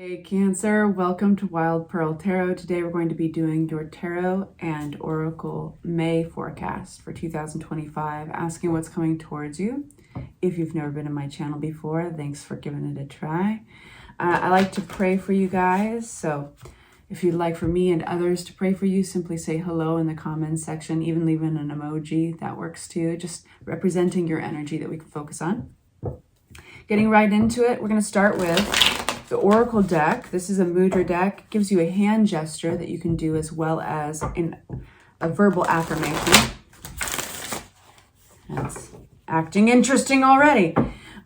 Hey Cancer, welcome to Wild Pearl Tarot. Today we're going to be doing your tarot and oracle May forecast for 2025, asking what's coming towards you. If you've never been in my channel before, thanks for giving it a try. I like to pray for you guys, so if you'd like for me and others to pray for you, simply say hello in the comments section, even leaving an emoji, that works too, just representing your energy that we can focus on. Getting right into it, we're going to start with the Oracle deck. This is a mudra deck. It gives you a hand gesture that you can do as well as in a verbal affirmation. That's acting interesting already.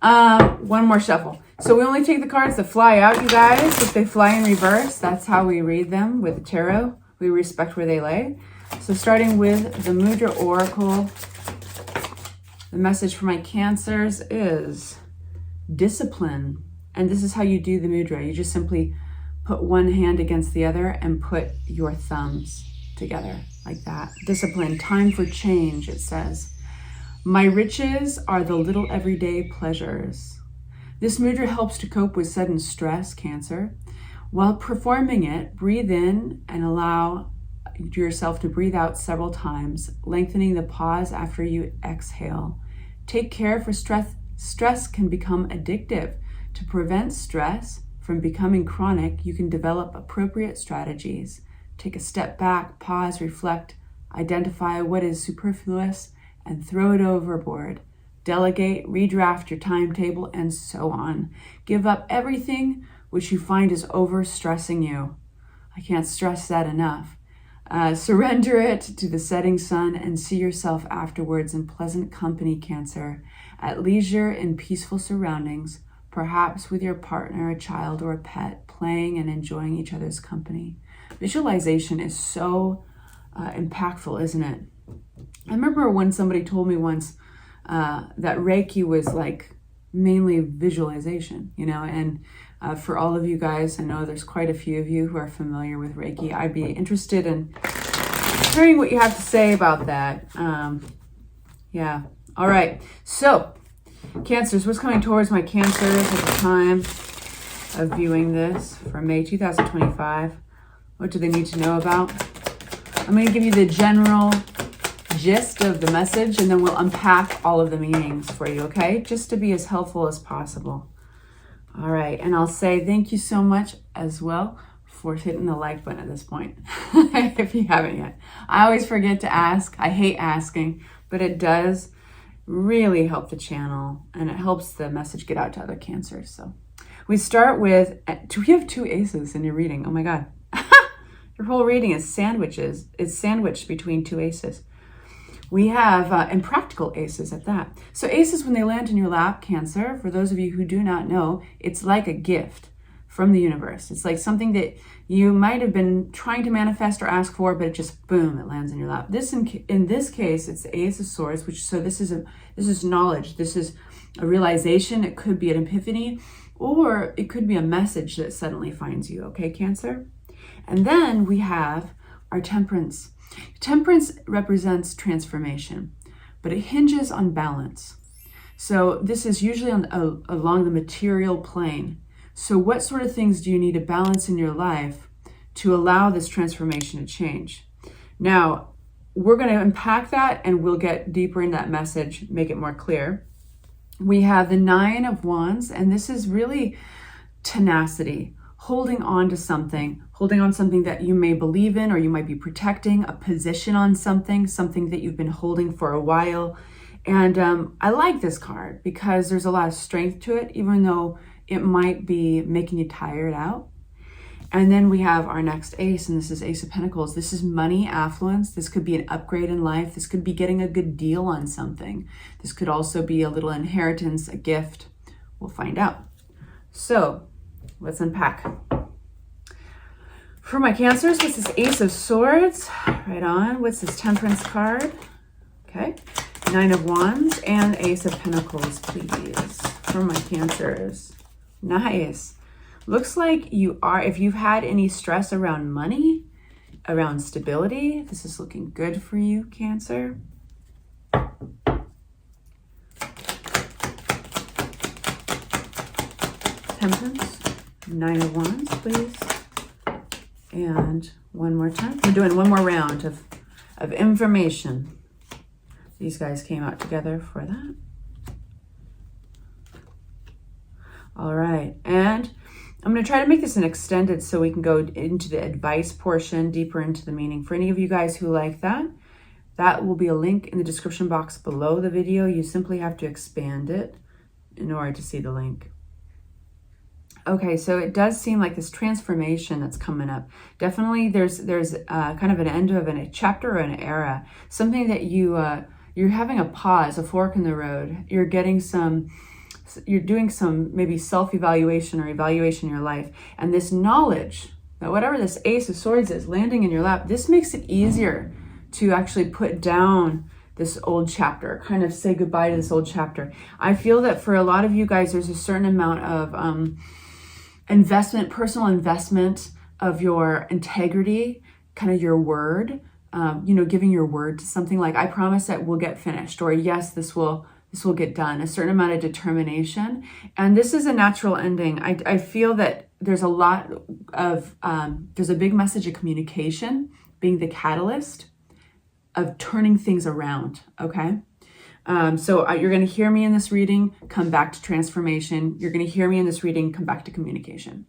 One more shuffle. So we only take the cards that fly out, you guys. If they fly in reverse, that's how we read them with the tarot. We respect where they lay. So starting with the mudra oracle, the message for my Cancers is discipline. And this is how you do the mudra. You just simply put one hand against the other and put your thumbs together like that. Discipline, time for change, it says. My riches are the little everyday pleasures. This mudra helps to cope with sudden stress, Cancer. While performing it, breathe in and allow yourself to breathe out several times, lengthening the pause after you exhale. Take care, for stress can become addictive. To prevent stress from becoming chronic, you can develop appropriate strategies. Take a step back, pause, reflect, identify what is superfluous, and throw it overboard. Delegate, redraft your timetable, and so on. Give up everything which you find is overstressing you. I can't stress that enough. Surrender it to the setting sun and see yourself afterwards in pleasant company, Cancer, at leisure in peaceful surroundings, perhaps with your partner, a child, or a pet, playing and enjoying each other's company. Visualization is so impactful, isn't it? I remember when somebody told me once that Reiki was like mainly visualization, you know, and for all of you guys, I know there's quite a few of you who are familiar with Reiki. I'd be interested in hearing what you have to say about that. Yeah. All right. So, Cancers, what's coming towards my Cancers at the time of viewing this for May 2025? What do they need to know about? I'm going to give you the general gist of the message, and then we'll unpack all of the meanings for you, okay? Just to be as helpful as possible. All right, and I'll say thank you so much as well for hitting the like button at this point, if you haven't yet. I always forget to ask. I hate asking, but it does really help the channel, and it helps the message get out to other Cancers. So we start with, we have two aces in your reading. Oh my God. Your whole reading is sandwiches. It's sandwiched between two aces. We have impractical aces at that. So aces, when they land in your lap, Cancer, for those of you who do not know, it's like a gift from the universe. It's like something that you might have been trying to manifest or ask for, but it just, boom, it lands in your lap. This, in this case, it's the Ace of Swords, which, so this is knowledge. This is a realization. It could be an epiphany, or it could be a message that suddenly finds you, okay, Cancer? And then we have our Temperance. Temperance represents transformation, but it hinges on balance. So this is usually along the material plane. So what sort of things do you need to balance in your life to allow this transformation to change? Now, we're going to unpack that, and we'll get deeper in that message, make it more clear. We have the Nine of Wands, and this is really tenacity, holding on to something that you may believe in, or you might be protecting, a position on something that you've been holding for a while. And I like this card because there's a lot of strength to it, even though it might be making you tired out. And then we have our next ace, and this is Ace of Pentacles. This is money, affluence. This could be an upgrade in life. This could be getting a good deal on something. This could also be a little inheritance, a gift. We'll find out. So let's unpack. For my Cancers, what's this Ace of Swords? Right on. What's this Temperance card? Okay. Nine of Wands and Ace of Pentacles, please, for my Cancers. Nice. Looks like you are, if you've had any stress around money, around stability, this is looking good for you, Cancer. Temperance. Nine of Wands, please. And one more time. We're doing one more round of information. These guys came out together for that. All right. And I'm going to try to make this an extended so we can go into the advice portion, deeper into the meaning. For any of you guys who like that, that will be a link in the description box below the video. You simply have to expand it in order to see the link. Okay, so it does seem like this transformation that's coming up. Definitely there's kind of an end of a chapter or an era. Something that you're having a pause, a fork in the road. You're doing some maybe self-evaluation or evaluation in your life. And this knowledge that whatever this Ace of Swords is landing in your lap, this makes it easier to actually put down this old chapter, kind of say goodbye to this old chapter. I feel that for a lot of you guys, there's a certain amount of investment, personal investment of your integrity, kind of your word, giving your word to something like, I promise that we'll get finished, or yes, this will get done, a certain amount of determination. And this is a natural ending. I feel that there's a lot of, there's a big message of communication being the catalyst of turning things around, okay? So you're going to hear me in this reading, come back to transformation. You're going to hear me in this reading, come back to communication.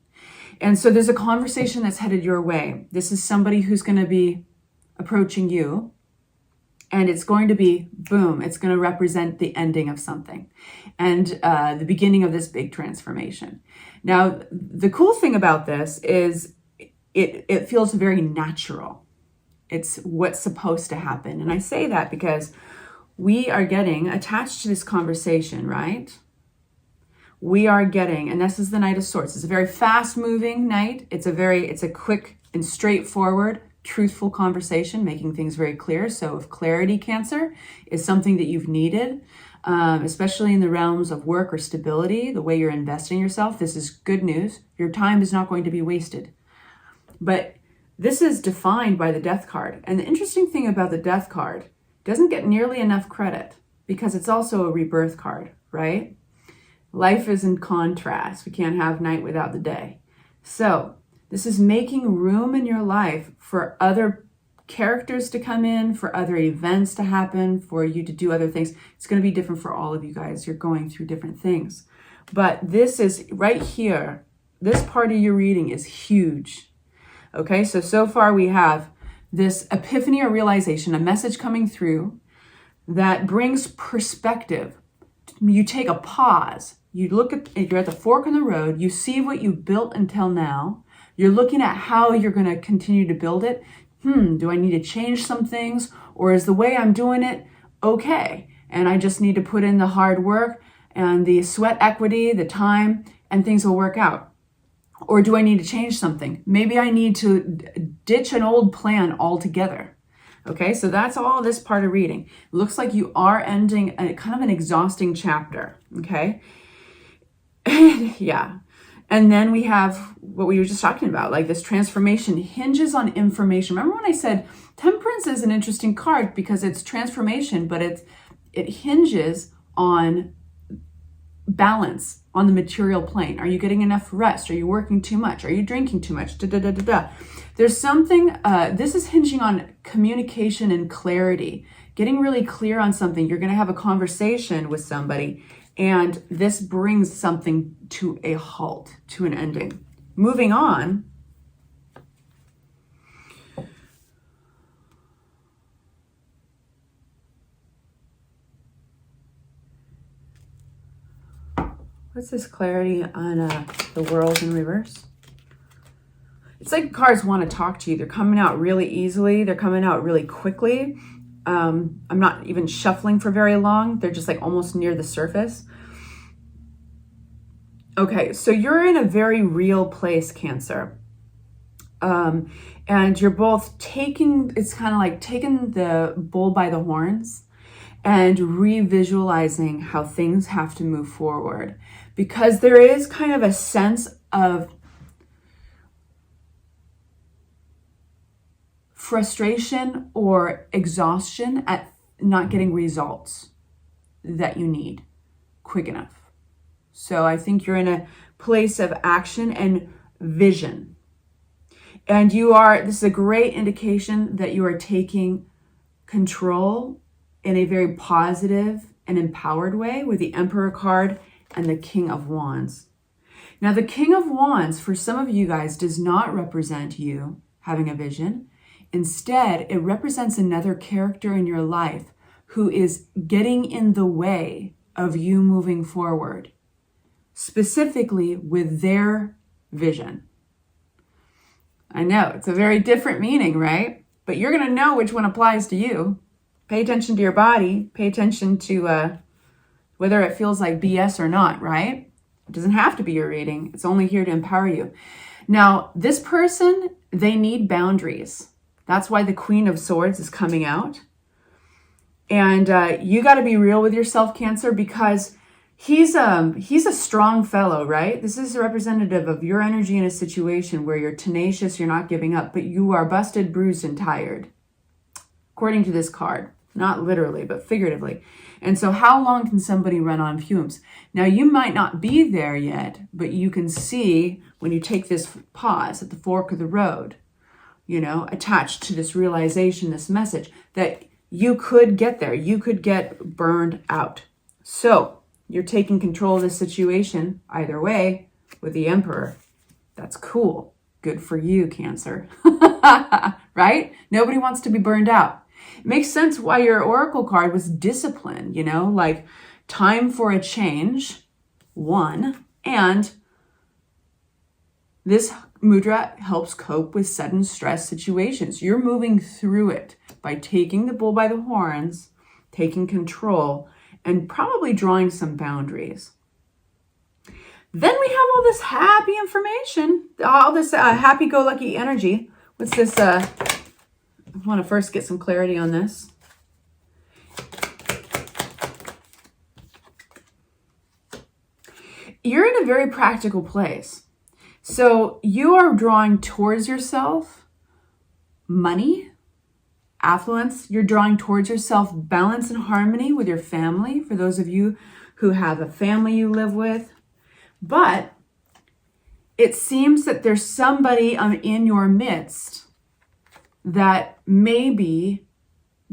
And so there's a conversation that's headed your way. This is somebody who's going to be approaching you, and it's going to be, boom, it's going to represent the ending of something and the beginning of this big transformation. Now, the cool thing about this is it feels very natural. It's what's supposed to happen. And I say that because we are getting attached to this conversation, right? We are getting, and this is the Knight of Swords. It's a very fast moving night. It's a quick and straightforward, truthful conversation, making things very clear. So if clarity, Cancer, is something that you've needed, especially in the realms of work or stability, the way you're investing yourself, this is good news. Your time is not going to be wasted. But this is defined by the Death card. And the interesting thing about the Death card, doesn't get nearly enough credit because it's also a rebirth card, right? Life is in contrast. We can't have night without the day. So this is making room in your life for other characters to come in, for other events to happen, for you to do other things. It's going to be different for all of you guys. You're going through different things. But this is right here. This part of your reading is huge. Okay, so far we have this epiphany or realization, a message coming through that brings perspective. You take a pause. You're at the fork in the road. You see what you built until now. You're looking at how you're going to continue to build it. Do I need to change some things? Or is the way I'm doing it okay? And I just need to put in the hard work and the sweat equity, the time, and things will work out. Or do I need to change something? Maybe I need to ditch an old plan altogether. Okay, so that's all this part of reading. It looks like you are ending kind of an exhausting chapter. Okay, yeah. And then we have what we were just talking about, like this transformation hinges on information. Remember when I said Temperance is an interesting card because it's transformation, but it hinges on balance on the material plane. Are you getting enough rest? Are you working too much? Are you drinking too much? There's something, this is hinging on communication and clarity, getting really clear on something. You're going to have a conversation with somebody, and this brings something to a halt, to an ending. Moving on. What's this clarity on the World in reverse? It's like cards want to talk to you. They're coming out really easily. They're coming out really quickly. I'm not even shuffling for very long. They're just like almost near the surface. Okay, so you're in a very real place, Cancer. And you're both it's kind of like taking the bull by the horns and revisualizing how things have to move forward. Because there is kind of a sense of frustration or exhaustion at not getting results that you need quick enough. So I think you're in a place of action and vision. And this is a great indication that you are taking control in a very positive and empowered way with the Emperor card and the King of Wands. Now, the King of Wands, for some of you guys, does not represent you having a vision. Instead, it represents another character in your life who is getting in the way of you moving forward, specifically with their vision. I know, it's a very different meaning, right? But you're going to know which one applies to you. Pay attention to your body. Pay attention to whether it feels like BS or not, right? It doesn't have to be your reading. It's only here to empower you. Now, this person, they need boundaries. That's why the Queen of Swords is coming out. And you got to be real with yourself, Cancer, because he's a strong fellow, right? This is a representative of your energy in a situation where you're tenacious, you're not giving up, but you are busted, bruised, and tired, according to this card. Not literally, but figuratively. And so how long can somebody run on fumes? Now, you might not be there yet, but you can see when you take this pause at the fork of the road, attached to this realization, this message, that you could get there. You could get burned out. So you're taking control of the situation either way with the Emperor. That's cool. Good for you, Cancer. Right? Nobody wants to be burned out. It makes sense why your Oracle card was discipline, like time for a change, one, and this mudra helps cope with sudden stress situations. You're moving through it by taking the bull by the horns, taking control, and probably drawing some boundaries. Then we have all this happy information, all this happy-go-lucky energy. What's this? I want to first get some clarity on this. You're in a very practical place. So you are drawing towards yourself money, affluence. You're drawing towards yourself balance and harmony with your family, for those of you who have a family you live with. But it seems that there's somebody in your midst that may be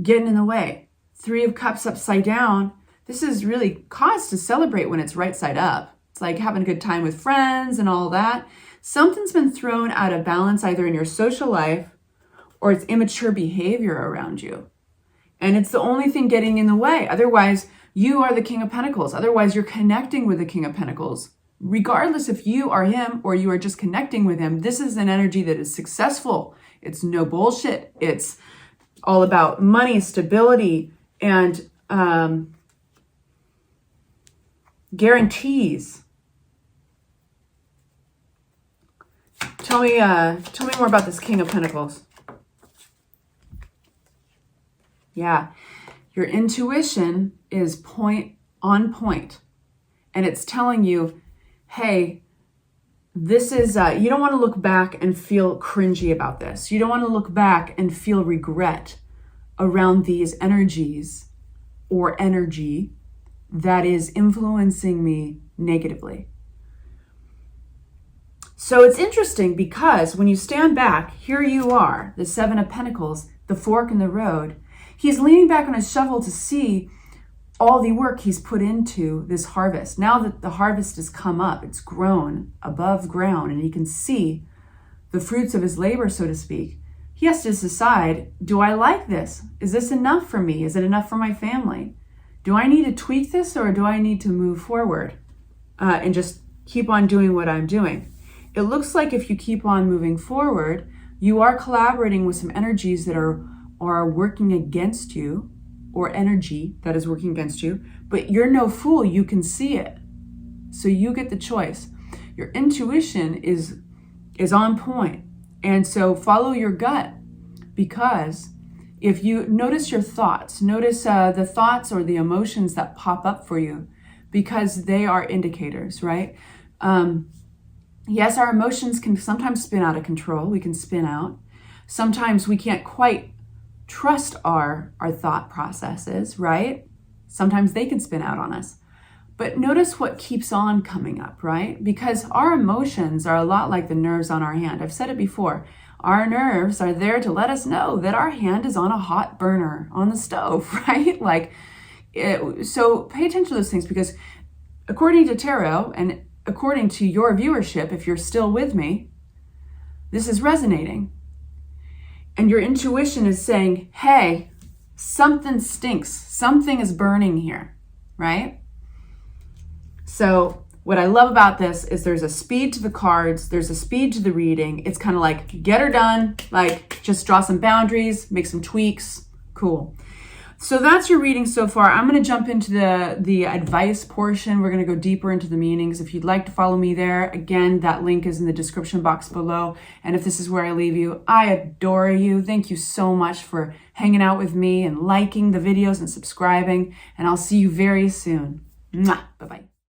getting in the way. 3 of Cups upside down. This is really cause to celebrate when it's right side up. It's like having a good time with friends and all that. Something's been thrown out of balance either in your social life or it's immature behavior around you. And it's the only thing getting in the way. Otherwise, you are the King of Pentacles. Otherwise, you're connecting with the King of Pentacles. Regardless if you are him or you are just connecting with him, this is an energy that is successful. It's no bullshit. It's all about money, stability, and guarantees. Tell me more about this King of Pentacles. Yeah, your intuition is on point, and it's telling you, hey, this is, you don't want to look back and feel cringy about this. You don't want to look back and feel regret around these energies or energy that is influencing me negatively. So it's interesting because when you stand back, here you are, the 7 of Pentacles, the fork in the road. He's leaning back on his shovel to see all the work he's put into this harvest. Now that the harvest has come up, it's grown above ground, and he can see the fruits of his labor, so to speak. He has to decide, do I like this? Is this enough for me? Is it enough for my family? Do I need to tweak this, or do I need to move forward and just keep on doing what I'm doing? It looks like if you keep on moving forward, you are collaborating with some energies that are working against you, or energy that is working against you, but you're no fool, you can see it. So you get the choice. Your intuition is on point. And so follow your gut, because if you notice your thoughts, notice the thoughts or the emotions that pop up for you, because they are indicators, right? Yes, our emotions can sometimes spin out of control. We can spin out. Sometimes we can't quite trust our thought processes, right? Sometimes they can spin out on us. But notice what keeps on coming up, right? Because our emotions are a lot like the nerves on our hand. I've said it before. Our nerves are there to let us know that our hand is on a hot burner on the stove, right? So pay attention to those things, because according to tarot and according to your viewership, if you're still with me, this is resonating. And your intuition is saying, hey, something stinks. Something is burning here, right? So what I love about this is there's a speed to the cards. There's a speed to the reading. It's kind of like, get her done. Like, just draw some boundaries, make some tweaks. Cool. So that's your reading so far. I'm going to jump into the advice portion. We're going to go deeper into the meanings. If you'd like to follow me there, again, that link is in the description box below. And if this is where I leave you, I adore you. Thank you so much for hanging out with me and liking the videos and subscribing. And I'll see you very soon. Mwah. Bye-bye.